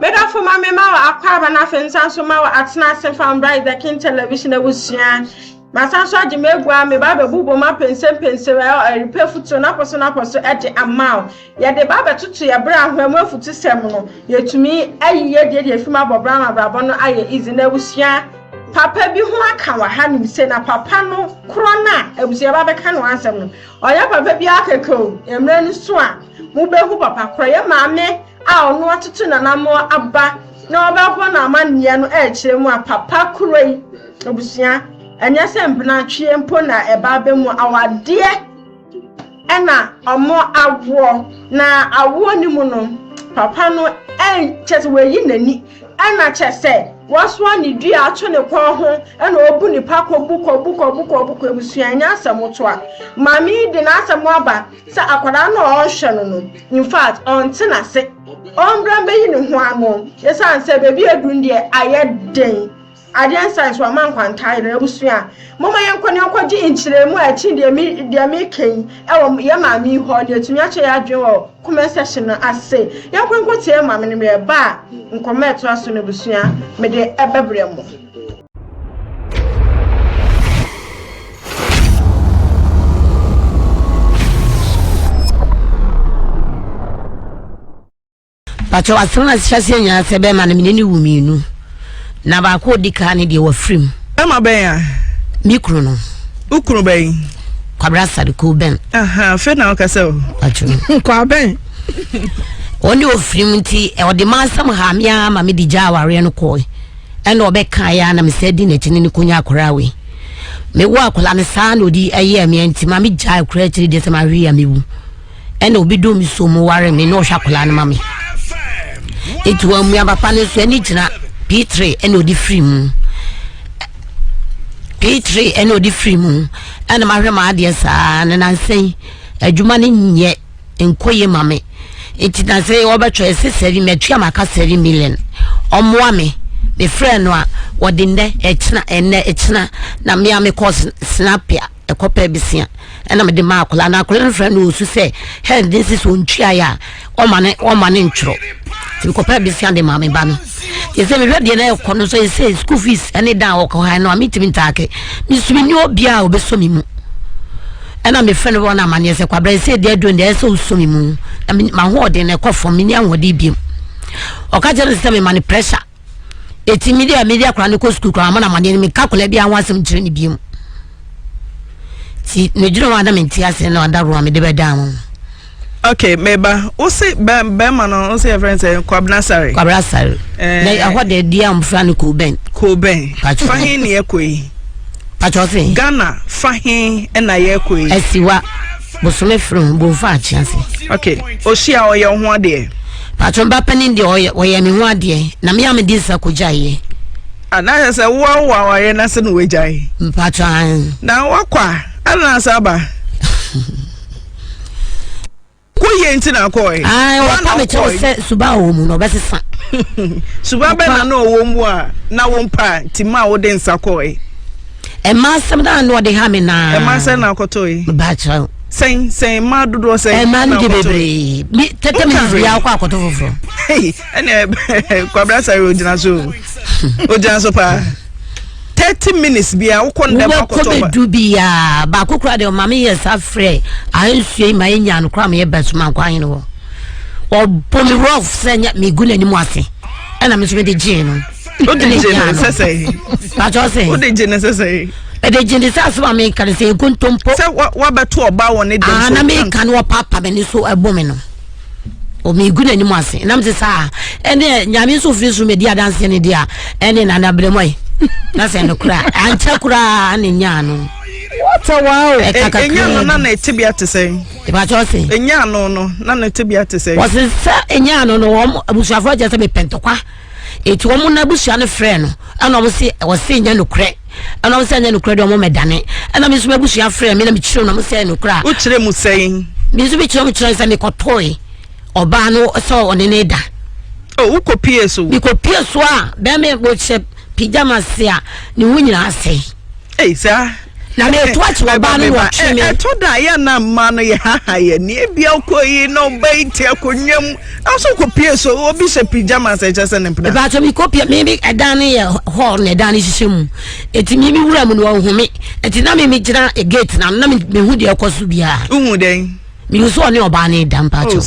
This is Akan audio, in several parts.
Meda for my mama, Aquaba, nothing, Sansuma, at Snatch Farm Bright, the King Television, was here. My son saw the Megua, me Baba Boo Map and Pencil, I repair foot to an apostle at the amount. Yet the Baba took to your brown when well for to seminal. Yet to me, a year did you from our brown Rabono, I is in there was here. Papa be who I can hand say na papa no crona, it was your Baba can answer me. Or your Papa be a co, and then swan. Mube who Papa cry, mammy, I'll know what to turn and I'm more abba. No about one a man, yano edge, and one Papa cray. Obusia. And yes, and Blanche and Pona, a babem, our dear Anna, or more a war. Now, I warn you, Mono, Papa no, and just where you need. Anna just said, what's one you do actually call home and open the pack or book with Sianya Motua. Mammy didn't answer more about Saquarano ocean. In fact, on Tenase, on Bramby in one yes, I said, baby, a grundy, I had day. I didn't say so man can tie Rebusia. Mama Yanko in Chile, more at Chin, dear making, Yama me horny to match a draw, conversation as say, Yanko could say, Mamma, me a bar, and commit to us to Nebusia, may they ever bring. But as soon as Chassin, I said, man, a mini woman. Na ba ko dika ne de wa frim ma ben a mikro no ukuru ben kwabra sade ko ben fe na okasa o achu kwa ben oni o frim nti e o de mansam ha me ama me di jaware no ko e na obeka ya na me sedi na chini ni kunya akora we me wo akola ne sa na odi aye me nti ma me ja akora chiri de se ma hwe ya mewu e na obi do mi so mo ware me no hwa akola ne ma me etu wa mu ya papa ne so ani gina P3 and no different P3 and no different and my grandma dear son and I say a Jumani yet in Koye Mammy. It did not say over to a sister in Metriamaka 30 million or Mwame, the friend what in there, etna and etna, na miame cause snapia, a copper bisia, and I'm a demarco, and I couldn't friend who say, hey, this is one chia, or man intro. To compare bisia de mammy ban. You say, read the air corner, so you say, school fees, any down or I know I meet him in Take. Miss Winnie Bia will be swimming. And I'm a friend of one of my years, I said they're doing their so swimming. I mean, my word in a cough from me and what did you? Or catch us money pressure. It's media chronicle school, I'm on my name, calculate and want some journey beam. See, no, you don't want them in tears and on that room, they were down. Okay, meba. O se Bema no, o se friend say Kwabnasari. Kwabnasari. What the dear friend Kuben. Fahin ne ekoi. Pachosi. Ghana fahin na ekoi. Esiwa. Bosome from Bofa chance. Okay. Oshia oye ho ade. Pachomba penin de oye me ho ade. Na me am disa kujaye. Ana say wa oye na se no wejai. Pachan. Na wakwa. Ana saba. Koye ntina koy. Wa me che se suba wo mu no besesa. Suba be na no wo mu a na wo mpa tima wo de nsa koy. E ma sem da no de ha me na. E ma se na kotoy. Bacha. Sen ma dodo se. E ma ndi bebre. Mi tete mi ya kwa akoto foforo. Hey, ene Kwabra say ojina so. Ojina so pa. 30 minutes bia ukonde bakoto ba du bia ba kokura de mama yes afre ansue ma enya no kra me ye besuma kwan no o pomi rough senya me guna ni mu ase na me so me de gin no o de gin sese ba jo se o de gin sese e de gin sa so me kan se kuntompo se wa beto oba woni de so na me kan wo papa me ni so ebomi no o me guna ni mu ase na me se sa ene nyame so firi so me dia dance ni dia ene na na bremoi na se no kura ancha kura ani nyano what a wow enyano na na etibia te say e ba cho se enyano no na na etibia te say was se enyano no wo abusuafo je se me pentokwa eti wo mu na abusua ne frɛ no ana wo se wo se nya no kure ana wo se nya no kure de wo medane ana me so abusua frɛ me na me kyerɛ no mo se no kura wo kyerɛ mu sɛn me so bi kyerɛ se me kɔtoi oba no so one ne da oh wo kopie so bi kopie so a be me wo che pijama sia ni wunyina ase eh sa na me to ba no wo twe me to da ya na ma no ye ha ye ne bia koyi no baiti akonyam aso ko pie so obi se pajamas e chese ne pda ba to mi kopia me bi edan ne ye hall ne dan hihye eti mi wura mu no ohumi eti na me gira gate na me hu de ekoso bia uhu den mi uso ne oba ne dan pa cho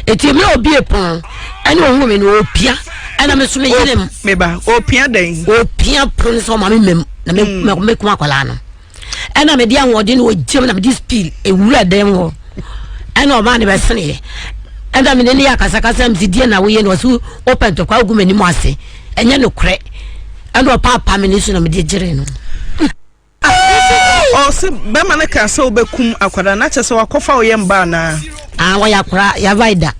eti me obi epon ene ohu me no opia ana me so me yirem me ba opia den opia pon so ma me mem na me kuma kwala no ena me dia wode no ogem na me dis spill ewura den ho ena oba ne be sene enda me ne yakasakasa me die na wo ye no so open to kwa ogumani mu ase enye no kre ena papa me ne so na me die gire no o se be ma ne ka se obekum akwada na che se wakofa wo ye mba na wa yakura ya vaida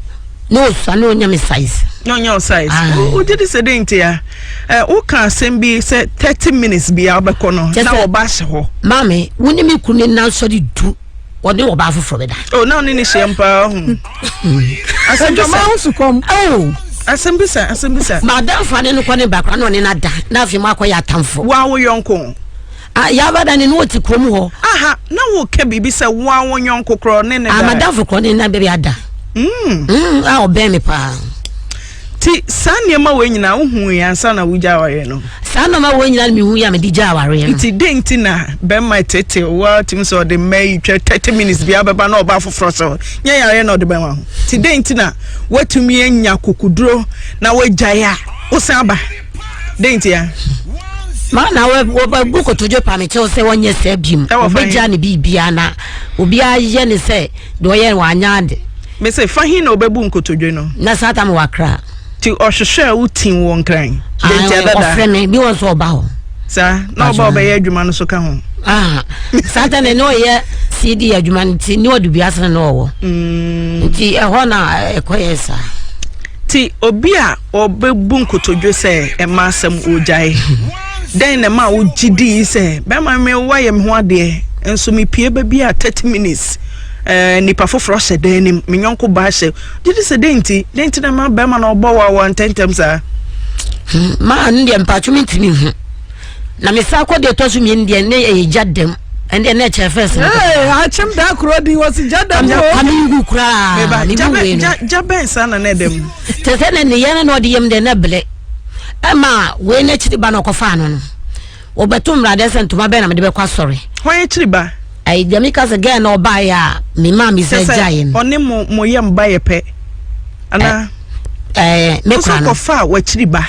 no so na onya me size no size o did say dent ya o kan sembi say 30 minutes bia obekono na oba hye ho mame woni me kunu na so di du wode oba foforo beda oh na oni ni shempa hu asembi ma usukom asembi madam fane no kone bakra no ne na da na afi ma akoya atamfo wa wo yonko ya bada ne no ti krom ho aha na wo ke bibi say wa wo yonko kro ne da madam fo kone na bebi ada obe me pa ti saniema we nyina uhu ya ansa na wuja ware no sanoma we nyina mi hu ya me dija ware no ti denti na be my tete wa tim so de may 30 minutes bia beba na oba foforo so nya yare na de ben wa ti denti na watumi anya kokuduro na wajaya usaba denti ya mana we buko tojo pa me che se wonye se bim obeja ne bibia na obi aye ne se do ye wanya ade me se fahin na obebu nkotodwe no na sata me wakra ti ohwehwe wutin won kran denti adada ofreme bi won so oba ho sa na oba obeye adwuma no so ka ho sata ne no ye CD adwuma nti ni odu biasa na owo nti ho na ekoyesa ti obi a obebu nkotodwe se e ma asem ojai den na ma ojidi se be ma me waye me ho ade enso me pie ba bi a 30 minutes nipa foforo hye den me nyonko ba hye didi se denti na ma be ma na obo wa tentem sa ma ndie mpachu mitimi hu na me sa ko de to so mi ndie ne e jadem ende na che first achim da kro di was jadem ami ngu kra ni bu jaben sana na dem te se ne ye na odi yem de na ble ama we na chiri ba na kofa no obetum rade sentuma be na me de be kwa sorry hwan chiri ba ai demika se ga na oba ya mi ma mi se jaye oni mo yem ba ye pe ana me kwa no kofa wa chiri ba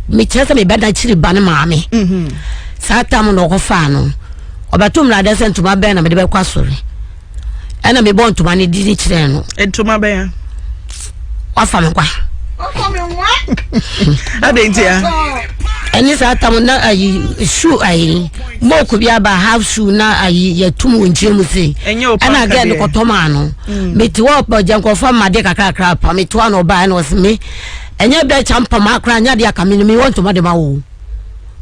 mi chese me beda chiri ba na ma me sata mo no kofa no obetum rade sentuma be na me de be kwa sorry ana me bon tuma ni di chire no entuma be ya wafa me kwa adentia eni sata mo na ayi shoe ayi moku bia ba half shoe na ayi yetum wonchemu se ana ga ne kotoma no meti wo pa janko fa made kakra pa meti wa no ba na osme enye bia champa makra nya de aka me want to made ma wo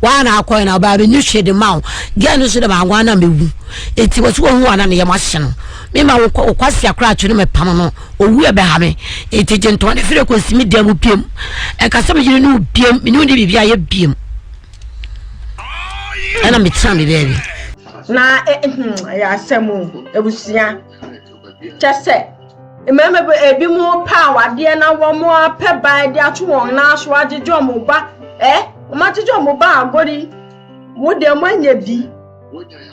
wa na akoy na ba be nyu hwede ma ga no so de ba ngwa na mewu eti wo so hu ana ne yema hye no me ma wo kwasi akra atwe me pam no owu e be ha me eti jento ne fire ko simi dem piem e ka se me yiri no piem me ni woni bibia ye piem ana me tram baby na ya semu ebusia chese ememe ebi mu pa wade na wo mo pe ba de ato won na so ajejo mo ba o ma jejo mo ba agori wo de mo anya bi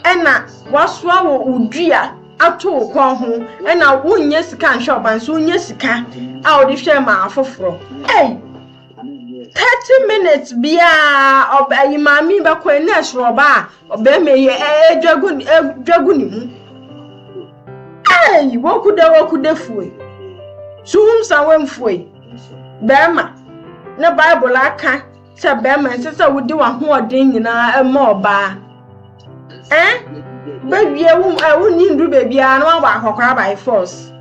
ena waso wo udua ato ko ho ena wonye sika nhwe oban so wonye sika a odi hwe ma afoforo 30 minutes bia obayi mami ba ko na shroba oba me ye dwagu ni mu wokude fuwe suhum sanwe fuwe bema na bible aka se bema se wudi wa ho odin nyina ma oba baby wu ni ndu baby a na wa akokora by force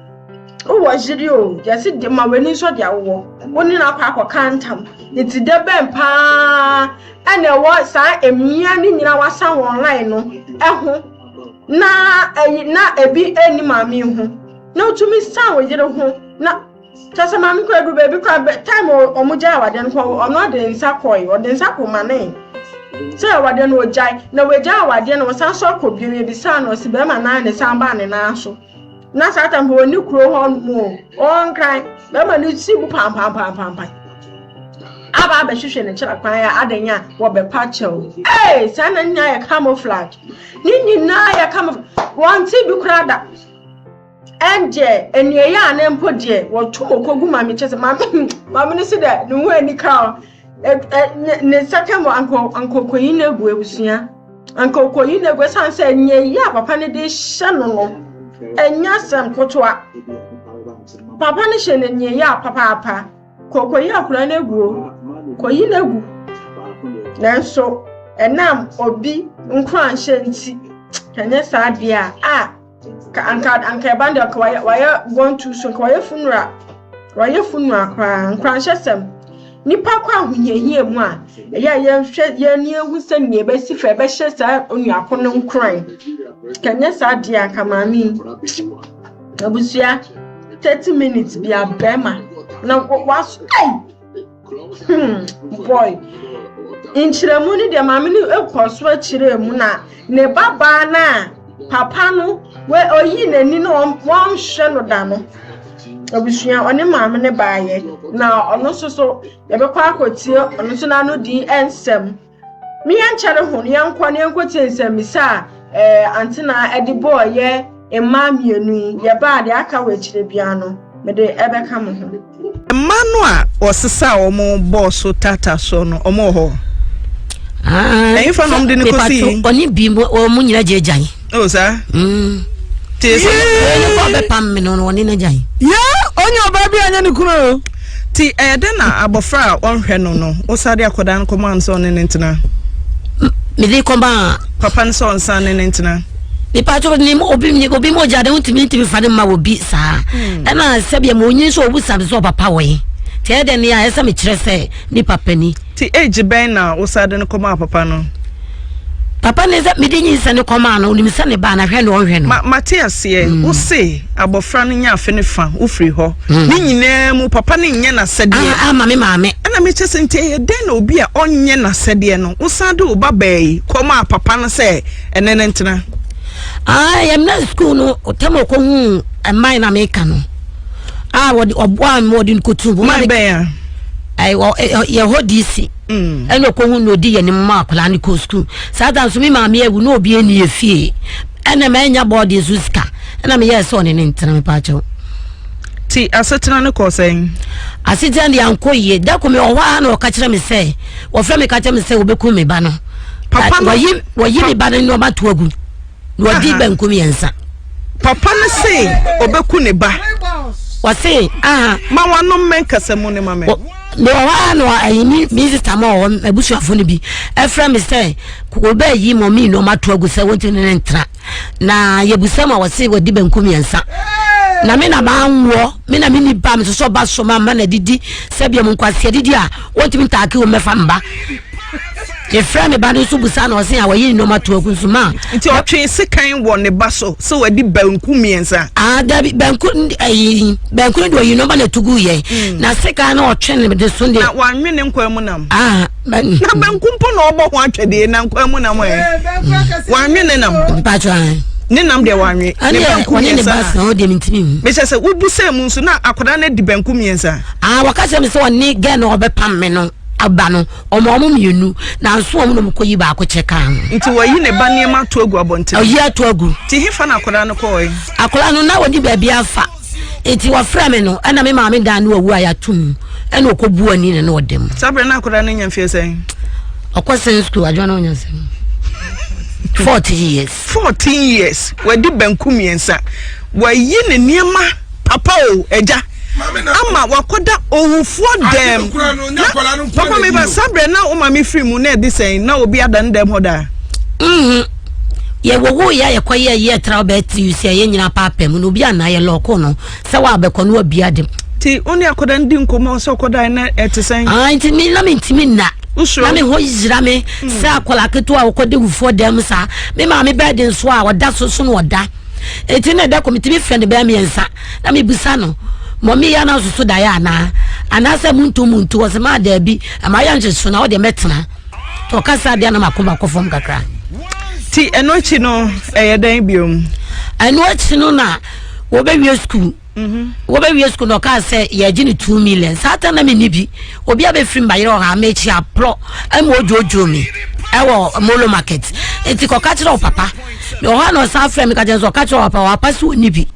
wo jiri o yesi de ma weni so dia wo woni na kwa akoka ntam iti de ben pa ene wo sa emia ni nyina wasa online no eho na ebi eni mami hu na otumi sa wo jiri hu na tasa mami ko edu baby kwa time omuja awade nko ono de nsa koi o de nsa ko mane say awade no ojai na weja awade no san so akobiem ebisa no se be ma na ne san ba ne na so na satan bo ni kuro ho mo on kran be ma ni si bu pam aba be hwehwe ne kira kwan ya adanya wo be patchel sana nya ya camouflage ni na ya camouflage wanti bi krada enje enie ya na mpodie wo tumo kogu mami chese mami ni si de ni hu ani ka ne sakamo anko koyin na egu ebusia anko koyin na egu sanse enye ya papa ne de hye no enya sam kotoa papa ne hye ne enye ya papa kokoyin akura na egu koyin na egu nanso enam obi nkran hye nti kanye sadia anka bande ka waya want to so ka waya funeral kwa nkran hye sem nipa kwa hunyehie mu a ye ni ehu se ni ebe si fe be hye sa onuako no nkran kanye sadia ka mami abusia 30 minutes bi abema na was boy inchiremu ni de mami ni ekoso achiremu na ne baba na papa no we oyi nani no won hwe no da no abusia oni mami ne baaye na ono so ye be kwa akotie ono so na no di ensem mi yanchere ho ne yankwa ne yankoti ensem sa antina edibo ye emma mienu ye ba de aka we chire bia no me de ebe ka mo ho manu a osesa omo boss tata so no omo ho fa no de ne kosi oni bi omo nyina jejan o sa ti so ni ko be pam me no oni na jan ya onye oba bi anya ne kuro ti de na abofra onhwe no osade akoda no command so ne ntina me de komba papa so onsa ne ntina mi pato ni obi mo jade untimi fa de ma obi sa na sebia mo nyin so obu sam so papa we te de ne ya esa me kire se ni papa ni ti age ben na osade no koma papa no papa ne za me de nyin se ne koma no ni se ne ba na hwe no hwe no Matias ye wo se abofra no nya afe ne fa wo free ho ni nyina mu papa ne nya na sede mame ana me chese ntie ye den na obi a onye na sede no osade wo baba yi koma papa no se enene ntena I'm not school no temo ko hu amai na me ka no wodi obo am wodi nkotu ma be ya ye hodisi eno ko hu no di ye ni ma akala ni ko school sada so mi ma me ewu no obi eni efie ena ma nya body zuska ena me yes on ni ntena me pa cho ti asetena ne ko sen asetena ndi ankoye da ko me owa na o ka kire me se wo fra me ka kire me se obeku me ba no papa wo yi me ba no ma to agu no di banku mi ensa papa ne se obeku ne ba wase ma wano men kasemu ne ma me me wa no ayimi mi sister ma o abusuafo ne bi efra me say ko ba yi mo mi no ma to agu se wonti ne ntra na yebusa ma wase wodi banku mi ensa na me na ba nwo me na me ni ba me so ba so ma na didi se bia mo nkwase didi a wonti mi taaki o mefa mba ye frame ba no so busa na o se a wayi no ma to agu so ma nti o twen sekan wo ne ba so wodi banku mi ensa da banku banku do yi no ba na tugu ye na sekan na o twen ne de so na wanwe ne nkwa mu nam na banku mpo na obo ho atwede na nkwa mu nam wanwe ne nam patron ne nam de wanwe ne banku mi ensa ne ba so de mintimi me se wo busa mu so na akoda na di banku mi ensa wakase me so oni ge no obepam me no abano omo mienu na nso omo no koyi ba ko cheka nti wayi ne ba ne ma to agu abonte oyi ato agu ti hifa na akoda no koyi akoda no na wodi ba bia afa enti wa fra me no ana me ma me dan no awu ayatum ena okobu ani ne no odem sabre na akoda no nya mfie sen okosen school adwa na onya sen 14 years wadi banku miensa wayi ne niema papa o eja ama wakoda owufuo dem papa me ba sabre na o ma me free mu na e disen na obi adan dem hoda ye wowo ya ye kwaye ye tra obet you say ye nyina papa mu no obi ana ye loko no se wa abekọ no obi adem ti oni akoda ndi nkomo so akoda na etisen nti mi na me ntimi na na me ho yira me se akola keto a okode wufuo dem sa me ma me bed nso a oda so no oda eti na da committee friend be me nsa na me busa no mommy ya na so da ya na anasa muntu o se ma da bi ama ya nje so na o de metena to kasa dia na makoma kofom kakra ti enochi no dan biom enochi no na wo be wie school wo be wie school no ka say ye gi ni 2 million sata na me ni bi obi abefiri mbayere o ha mechi apro am ojojo mi ewo molo market enti ko ka kire papa no ha no sa frame ka je so ka kire papa so ni bi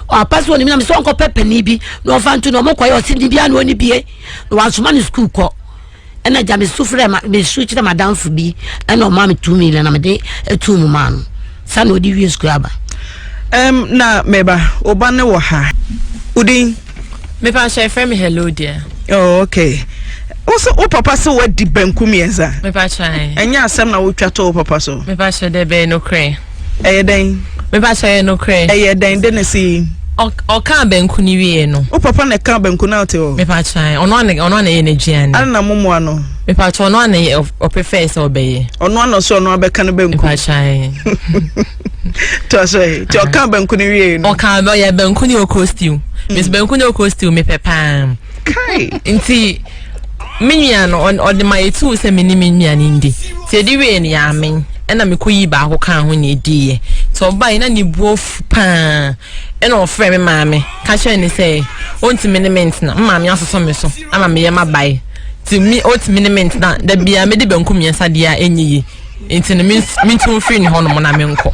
o paso ni mi na so nko pepe ni bi no fantu no mokwa yo sidi bia no ni bie no wasoma ni school ko ena ja me sufre ma me switch na madam fu bi ena o ma me 2 million na me de 2 mu man sa no di wi school aba na meba oba ne wo ha udin me pa share frame hello dear. Oh okay. Also o papa so wadi banku mienza Me pa chai enya asem na wo twa to o papa so me pa share de be no kre den me pa share no kre den de na si o kan banku ni wie no o papa na kan banku na ote o me pa chai ono na ye na gian ana momo ano me pa cho ono na ye o prefer so be ono ano so ono abeka na banku me pa chai to so ti o kan banku ni wie no o kan be ye banku ni o costume miss banku ni o costume me pepa kai nti minya no on my two se minya ni ndi ti di wie ni ya men ena me koyi ba ho kan ho ni die so ba na ni buof pa ena o frɛ me maame ka kyerɛ ni sɛ onti miniment na maame asoso me so ama me yema bai ti mi onti miniment na da bia me de banku miensa dia enyi nti no mi tun free ni ho no na me nko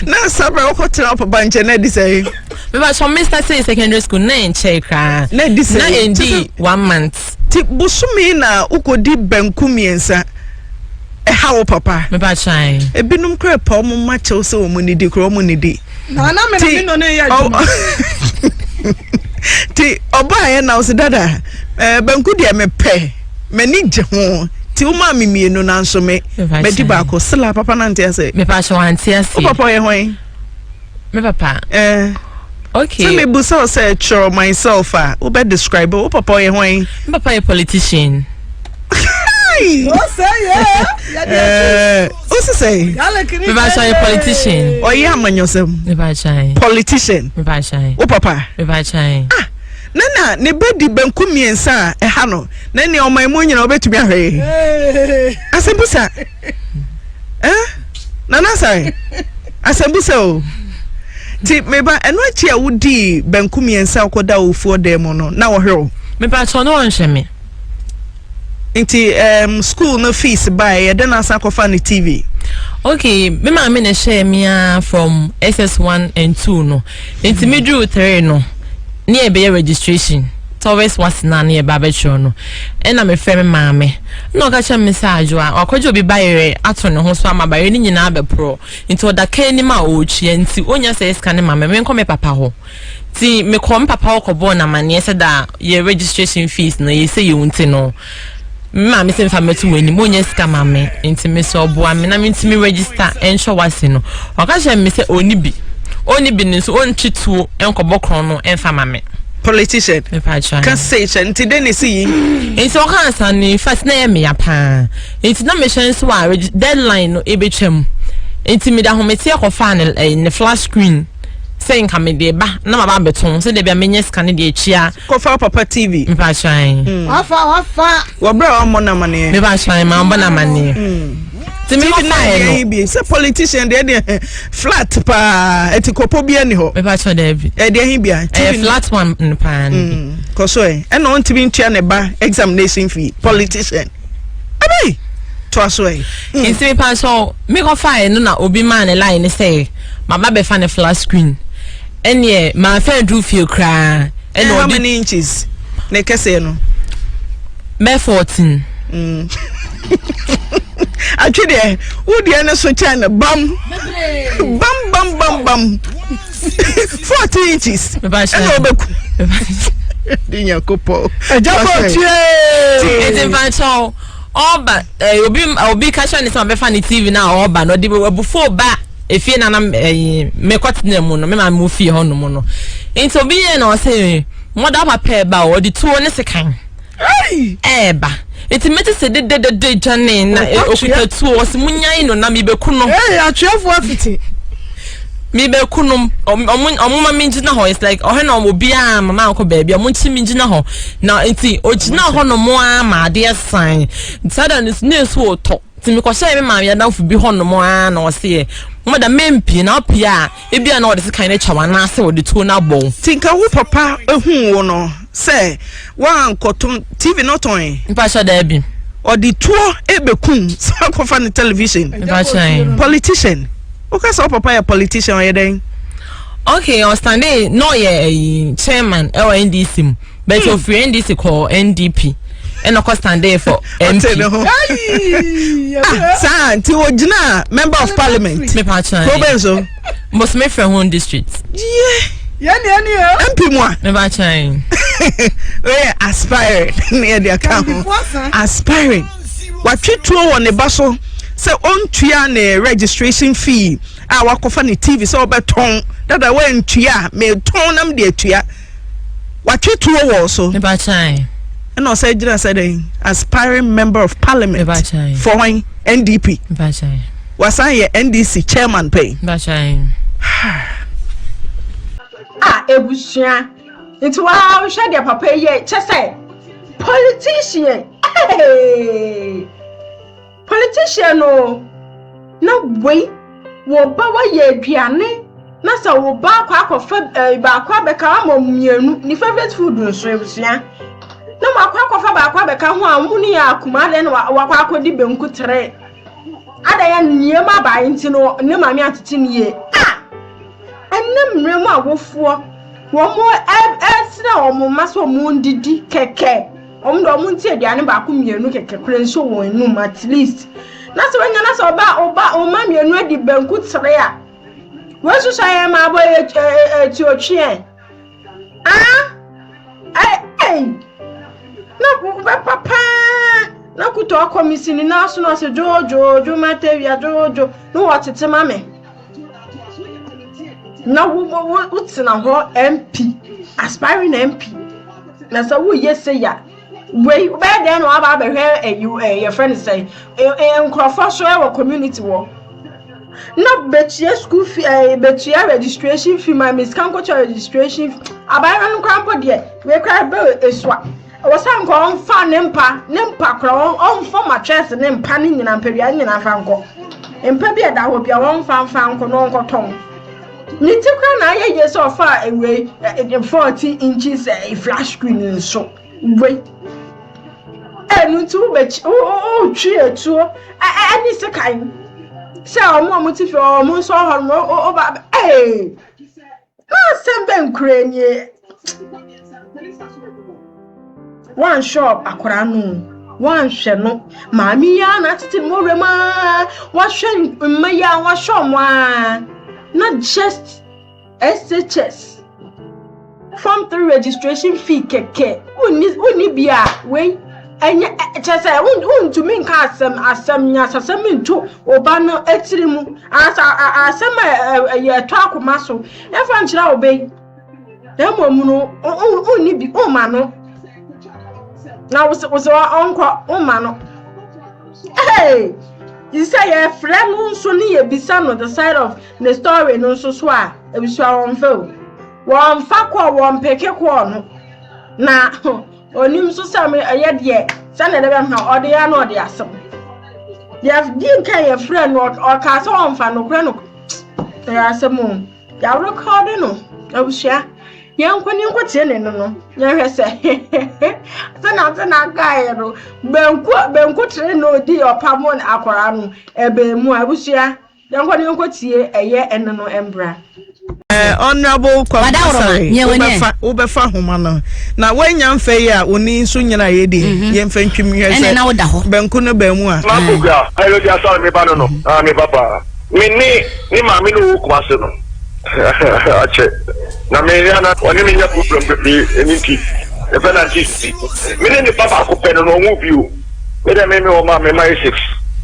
na sabra wo kotira papa nche na di sɛ me ba so Mr. say secondary school na enche kra na di sɛ na endi 1 month ti busumi na ukodi banku miensa how papa me ba chai ebinum kra pa omo ma chew se omo ni di kra omo ni di na me no ne ya ti oba ye na o se dada banku dia me pe mani je ho ti o ma mimienu na nso me di ba ko sela papa na ntia se me pa so antia se o papa ye hoin me papa okay so me busa say choro myself o be describe o papa ye hoin me papa a politician. no say yeah o say me ba say politician o ye amanyosem me ba say politician me ba say o papa me ba say nana ne bedi banku miensa ha no na ne o maimu nyina obetumi ahwe asembusa nana sai asembusa o ti meba eno achi a wudi banku miensa koda ofuo dem no na wo hwe o me ba so no onhwe me inti school no fees buy then asa kofa ni TV. Okay, me ma me na share me from SS1 and 2 no. Inti me drew 3 no. Ni e be registration. Always was na na e ba be show no. E na me frɛ me ma me. No ka cha message a akojo bi bayere ato ne ho so ama bayere ni nyina be pro. Inti oda ka ni ma o chie nti onya se scan ma me nko me papa ho. Ti me kom papa ho kobo na ma ne se da ye registration fees no ye se ye unti no. Ma me sem fametu weni mo nya sika ma me enti me so boa me na me ntimi register ensho wase no oka hye me se oni bi ni so onchi tuo enkobokron no emfa ma me politician me pa cha can say enti den si enti oka ansa ni first na ye me ya pa enti na me hye so a deadline no ebetwam enti me da ho me tie ko fa ne flash screen saying come de ba na ma ba beton se de bia menye scan de achia ko fa papa TV me pa shine wafa wo bra o mo na mane me pa shine ma mba na mane ti me TV na bi se politician de flat pa etikopo bia ni ho me pa shine de bi e de hin bia TV flat one in pan ko so e na on tibi ntua ne ba examination fee politician abi to so e inti me pa so me ko fa no na obi man ne line say ma ba be fa ne flat screen enye ma fa do feel cry and how many inches ne kese no me 14 actually who the na so china bam 14 inches me ba sha and obeku dinya kopo ejabo tie enti fa so oba obi ka sha ne se ma be fa ne TV na oba no de before ba efie na na me kwatena mu no me ma mu fie ho no mu no enti obi ye na o se mo da papa ba o di tuo ne sekan ba enti meti se de jane na okuta tuo o se munyai no na me beku no atuafo afiti me be kunum omuma minjina ho is like oh na obi a mama ko baby omunchi minjina ho na enti ogina ho no mo a ma de sign sada news wo to ti me ko share me ma ya na fu bi ho no mo a na o se mother mempi na opia e bia na o de se kan na chawa na se o de to na bon tinka wo papa ehun wo no say wan koton TV not on mpa sha da bi or the tour ebekun sa ko fa ni television politician okay so papa a politician or then okay on standing no ye chairman NDC but your friend NDC call NDP and of course stand there for MP ti ojina member of parliament me pa chan probenso must me from one district yeah MP mo me pa chan we aspiring near the account aspiring what you throw on the baso say on tua ne registration fee a wakofa ne TV so beton that I went tua me ton am de tua what you throw also me pa chan and I said aspiring member of parliament for NDP me pa chan was I NDC chairman pay me pa chan ebusia into wa hwe de papa ye chese politician politician no na boy wo ba wa ye aduane na sa wo ba akwa ba akwa beka amamienu ni favorite food nso ebusia na ma akwa ba akwa beka ho amuni ya akuma de na wa akwa di benku tere ada ya niema ba nti no ne mami atete niye anem mremu agofo womo esna omo maso omo ndidi keke omdo omo nti aduane ba ko mienu keke kure nso won enum at least na se wanya na se oba oma mienu adi banku tere a wesu saye ma boy ti otwe na papa na kuto komisini na so no se jojo matevia jojo no wotete mame na wutina ho MP aspiring MP na so wo yese ya we be dey no aba be hwe your friend say enkrofo so e community wo na betia school fee betia registration fee my miss kan go registration aba no krampo de we cry be eswa wosan ko onfa nempa kro onfa mattress nempa ni nyina mpabia nyina fa nko empa bi da ho bia wonfa nko no nko ton ni tikra na ye so fa ewe 40 inches flash screen so we enu tu be twi etu ani se kan se omo ti fi omo so hormo o ba na sembe nkrenye one shop akora no one hwe no maami ya na tete mo rema wa hwe mmaya wa shom wa not just SHS form 3 registration fee keke uni bia we enya chese untu min ka asem nya asem ntu oba no etirimu asem ye to akoma so e fa nchira obey emom no uni bi o ma no na wo onko o ma no hey you say your friend nso ni ye bisa no the side of the story no nso so a ebisua won fa ko won peke ko no na onim so sam eye de sa na de be ha ode ya na ode asem ya din kan your friend no o ka so won fa no kure no ya asem ya record no ebisua yankoni nkotie ne no ya hwese sana guy no benku tere no di opamon akora no ebe mu abusua yankoni nkotie eye ene no embra honorable ubefa homa no na wanya mfe ya oni nso nyina ye di ye mfe ntwim hwese benku no ba mu a makuga ayo dia sa me ba no me papa ni ma mi no kuma se no ache na me yana oni me nya problem bi eniti e fa na tisi me ne papa ko pe no mu bi o me de me o ma me my 6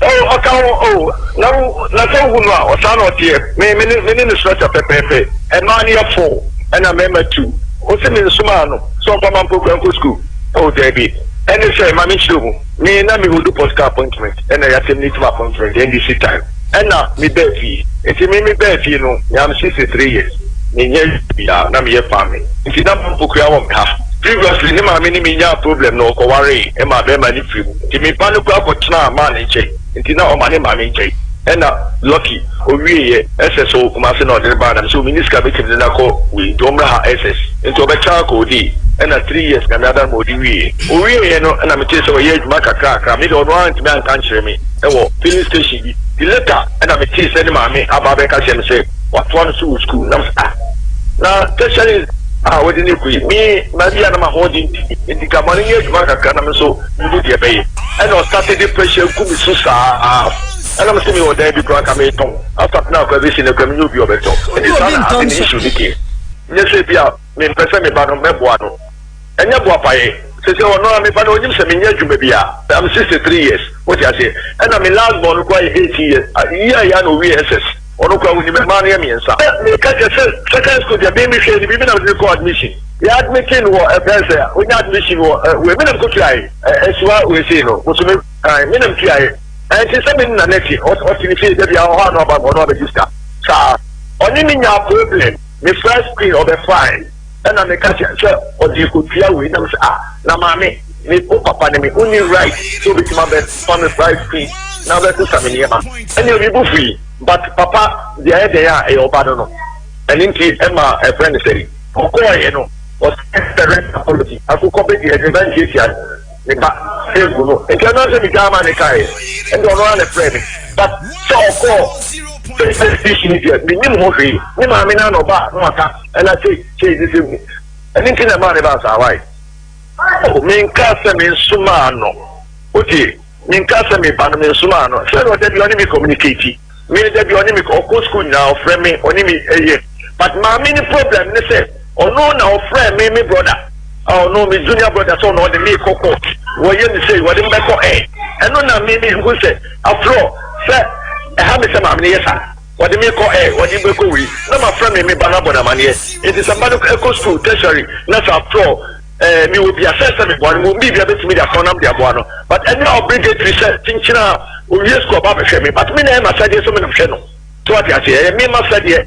oh akawo na so hu no o sa no tie me ne structure pepepe e ma ni 4 and na me 2 o se me nsuma no so pa man program ko school oh debi any say ma me chido me na me do podcast appointment and na ya tem need appointment NDC time and na me baby Enti me be no I'm 63 years. Menye bia na me family. Enti na mpokua wo ha. Previously ni ma me ni menya problem no ko worry e ma be ma ni free. Enti me pa no kwa ko tena ma ni che. Enti na o ma ni ma me che. Ena lucky owiye SSO kuma se no de ba na so minister be tim na ko we domra ha SS. Enti obecha ko di ena 3 years ka me ada mo di wi. Owiye no na me che so ye adwuma kakra me do no ant me an kan kire me. E wo filling station bi. The letter ena me che se ni ma me aba be ka che me se what one school na na especially we didn't me Maria na ma holding the kamani ye adwuma kakra na me so do de be. Ena started the pressure ku mi so sa and I'm saying, what they be going to make after now, because this in the community of it. And it's not an issue. Yes, if you are, me person me bano me boano. And you go pay. Say, oh no, me bano you say me you maybe I'm 63 years. What you say? And I'm last born quite 80 years. Yeah, no VSS. Or no, we need money me and so. Me catch a second school. The baby said, "We been able to admission." The admission was a person. We not admission was we been able to try. As what we say no. What's me? I mean, try. And she said, "In the next year, what you say that you are on about one register." So, only me no problem. The first screen of the fine, and I'm a catcher. Or you could clear with them. Na mami, me papa me only right to be my best on the first screen. Now that's something here, and you'll be free. But papa, the idea is your pardon. And indeed, Emma, a friend said, "Oh, you know, was the rent apology. I could copy the advantage." And cannot say Gama and Kai and don't run a friend. But so minimum free. Nimamina no back, no attack, and I say, this evening. And in the money about our wife. Oh, mean Casa means Sumano. Okay, mean Casa me Panama Sumano. So what you only communicating. Me that you only go school now, friend me, only me a year. But my mini problem, they say, oh no, now friend me, brother. Oh no, my junior brother so no the me coco. What you say? What in back eh? And no na me who say afro say I have some money yes. What the me ko eh? What the me ko we? No my friend me bana bona money. It is somebody eco school tertiary. Not afro. Me will be assessed me one will be able to me the phone number one. But any obligatory thinking we use ko ba me. But me na ma say so me no channel. So what I say me ma say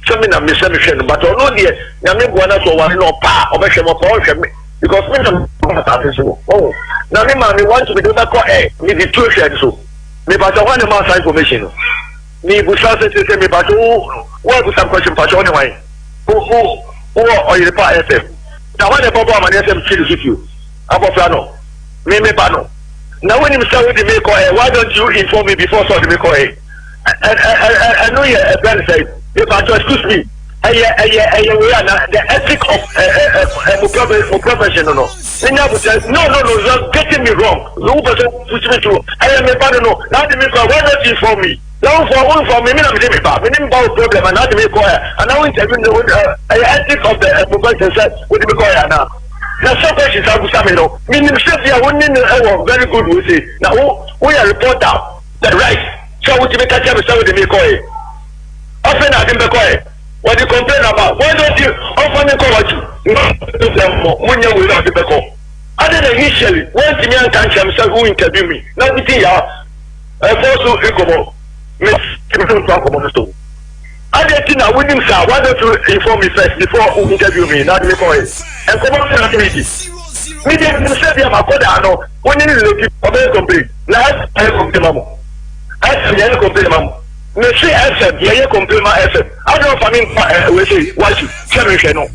something that me say but no there na me go na so one no pa obehwe mo pa ohwe because me no that is oh na me man me want to be do that ko me the two share so me ba so one man say information me bu say me ba so what go some question pa so on why who or you pa FM na when the papa man FM chill with you about plano me pa no now when him say we dey make why don't you inform me before so dey make I know you a brother say if I just excuse me, the ethic of professional. No, you're getting me wrong. You push me through. I am a bad no. Now the make why not you for me? Now for me, I'm me problem and not the make and now interview the ethic of the profession said with the make now. Now some questions are coming no. Meaning say you are very good with it. Now we are report out the right. So we make catch up with the make often I didn't be what you complain about. Why don't you often call what you when you will not be called? Other than initially, once the man can't himself who interview me. Now we think I also income. Miss talk about the store. I didn't think I wouldn't say, why don't you inform me first before you interview me? Not before it. And come on to activity. Me didn't say I'm a code. I know when you look for a complaint. Last I complain, Mamma. I said, complain, Mamma. Me say SF, ye complain my SF. I don't find we say what you tell no.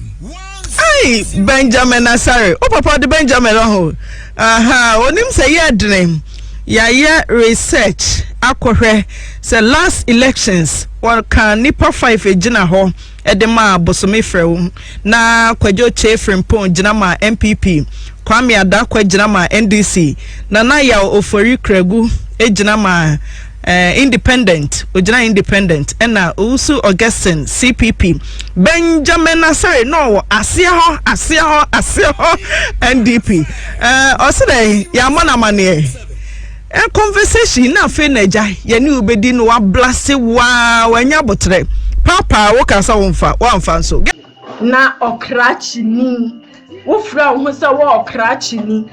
Hey, Benjamin Asare. Oh papa the Benjamin oh. Aha, onim say ye dream. Ya research akohwe say last elections one can nipa 5 ejina ho edema bosome frew na kwadwo chefrempon jina ma MPP Kwame Adakwa jina ma NDC na ya ofori kregu ejina ma independent ojina independent ena usu Augustine CPP Benjamin Asare no asia ho NDP osede ya mana mane conversation na fe naja ye ni obedi no wa blast wa wanya botre papa wo kasa wonfa so na okrachi ni wo fra wo se wo okrachi ni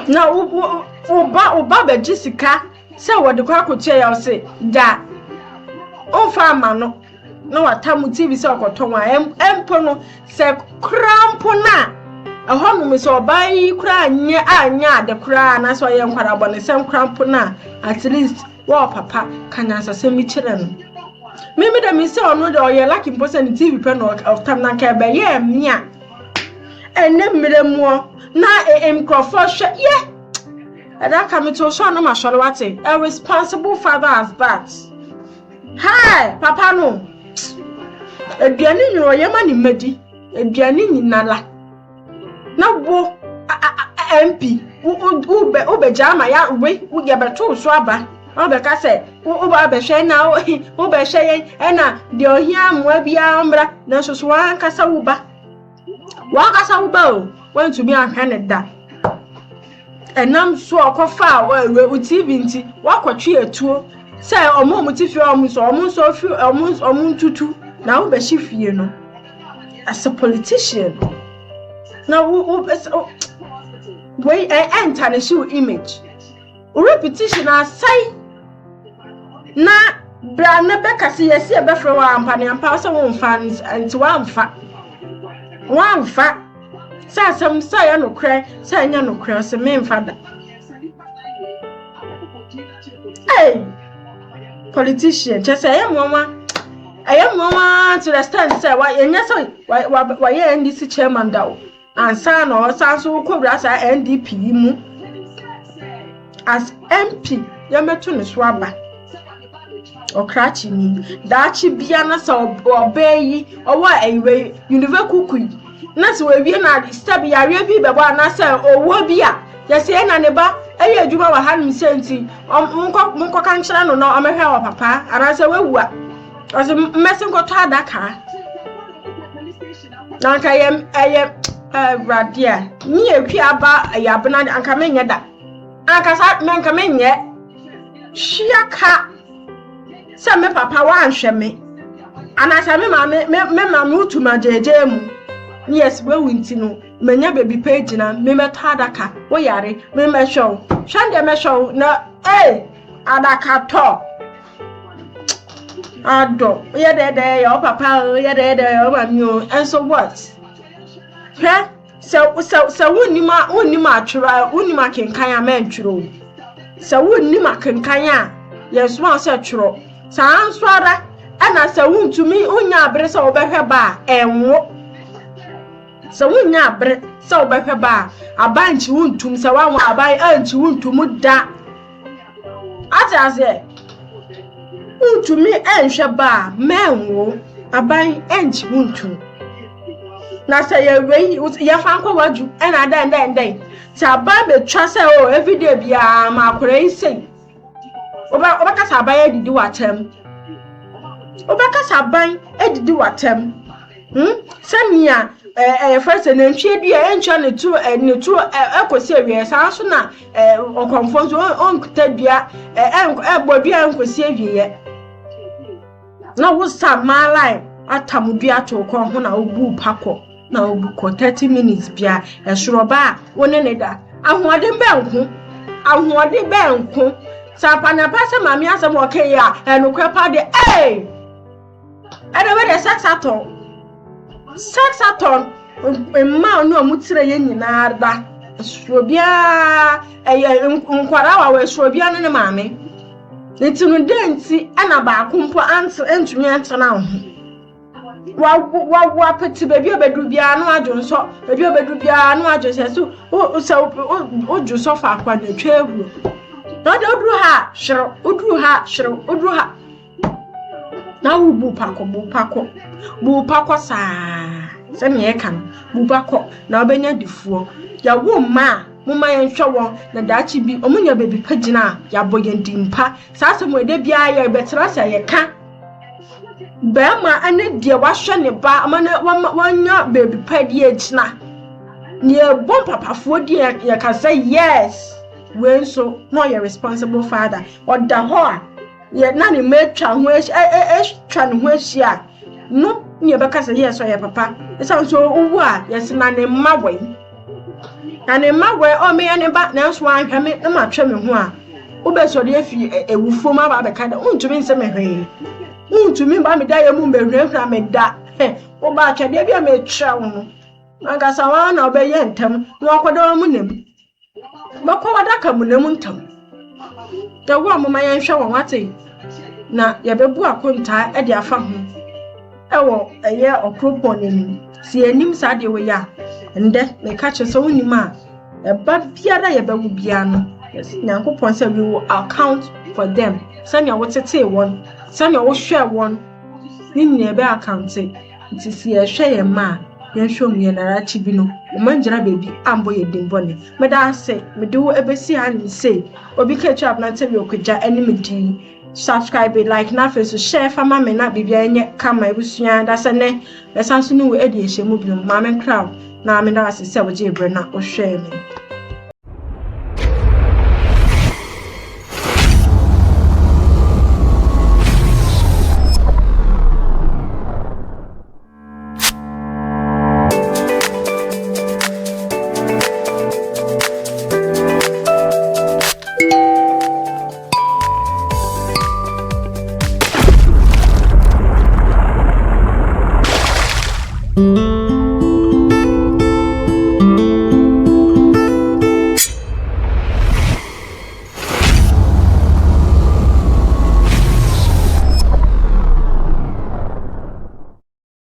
na wo ba be jisika se wo de kwa koche ya se da on farmer no watamu TV se okotonwa empo no se krampo na ehonu me so obai kura anya de kura na so ye nkwara bone se krampo na at least wo papa kanya sase mi kire no me da me se onu de oye lucky person TV pe no of time na ka be ye mia enne mmeremu na microphone ye that come to show no mashore wate a responsible father as that. Hi papa no eduane nyoro ye ma ni medi eduane nyinala na wo MP ube jama ya we ge beto so aba obe ka se ba be hwe na wo be hwe na de ohia moa bia mbra na so so an kasa wo ba o want to be an da enam so okofa we TV nti wakotwe etuo se omo mutifi omo so fi omo tutu na wo be hifie no as a politician now we enter the show image repetition asai na bra na beka se yesi e be fre wa ampa ne ampa so won fans anti wa mfa sa sam sa ya no kra sa nya no kra se me mfa da hey politician just say mama to the stand say why enya so why NDC chairman da ansa no sa so kobra sa NDP mu as MP ya meto ne so aba okrachi ni daachi bia na sa obeyi owa ewe universal na se we wie na step ya wie bi bebo na se owo bia ya se na ne ba eyi adwuma wa hanum senti monko kan kira no na amehwe wa papa ara se wewua o se mesin ko ta daka na ka yem radia ni ekwi aba ya bena anka menye da anka sa menka menye shiaka se me papa wa anhwe me anasa me ma me utuma jeje mu yes we winti no menya baby page na me meta adaka wo yare me show shande me show na adaka to ado ye de your papa ye de your mami o and so what so wonima atwira wonima kenkan a mentwiro so wonima kenkan a yes one say twiro sa answara ana sa wontumi onya abre sa obehwe ba enwo so wonya abre sa obehwe ba abanchi wontum sa wanwo abai anchi wontum da ataze wontumi enhwe ba menwo abai anchi wontum na say ye fan kwa waju ena den sa ba be twa say o everyday bia ma akora ise oba ka sa ba ye didi watem oba ka sa ban edidi watem samia first na ntwe dua enchwa ne tu ekosi awie sa so na okonfo so on kuta dua ebo dua enkosi awie na wo sa ma line atam dua to kon ho na obu pakọ na obuko 30 minutes bia esoroba woni ne da ahoode be nko sapana pasa mami asem okay ya enukwe pa de we de sex aton emma no amutire ye nyina da esorobia nkwara wa we esorobia no ne mami netinu denti ana ba akompo antumi antana ho wa peti baby obedu bia no adwonso baby obedu bia no adwonso so oju so fa akwa na twehuru no de oduru ha na wubu pako sa me kan bu pako na obenya difuo ya wo ma muma ye nhwe na daachi bi omunya baby pagina ya boyendimpa sa asemo de bia ya betra sa ye ka Bema ane die wahwe ne ba amana wanya baby padi agina ne bom papafo die ya ka say yes when so no your responsible father or da ho ye na ne metwa ho twa ne ho ahia no ne be ka say yes or your papa esa so owu a yes na ne mawe o me ne ba na so anhwe me na matwa me ho a wo be so de afi ewufo ma ba be ka da untumi nse me hwe Untumi ba me da ye mu mehwehwa me da. Wo ba twede bia me twa wo. Angasa wa na obeye ntam. No akoda mu nem. Bako wadaka mu nem ntam. Da wo amoma ye nhwe wo wate. Na ye bebu akonta e de afa ho. Ewo eye okropon ni. Si enim sa de we ya. Nde me ka che so wonim a eba biara ye bewu bia no. Yes, Nyankopon say we will account for them. Sanya wotete won. Sanya wo hwe won. Ni nyina be account it. Nti si ye hwe ye ma. Ye hwe mu ye nara chi bi no. O manjira baby ambo ye dimbone. Me da say me do ebesi ha ni say. Obi ka twa na tell you okja ani me din. Subscribe, like, na face, share, fama me na bibia enye kama ebusua da se ne esanso no we edi ehye mu bi mama crowd na me da asese wo je bre na o hwe me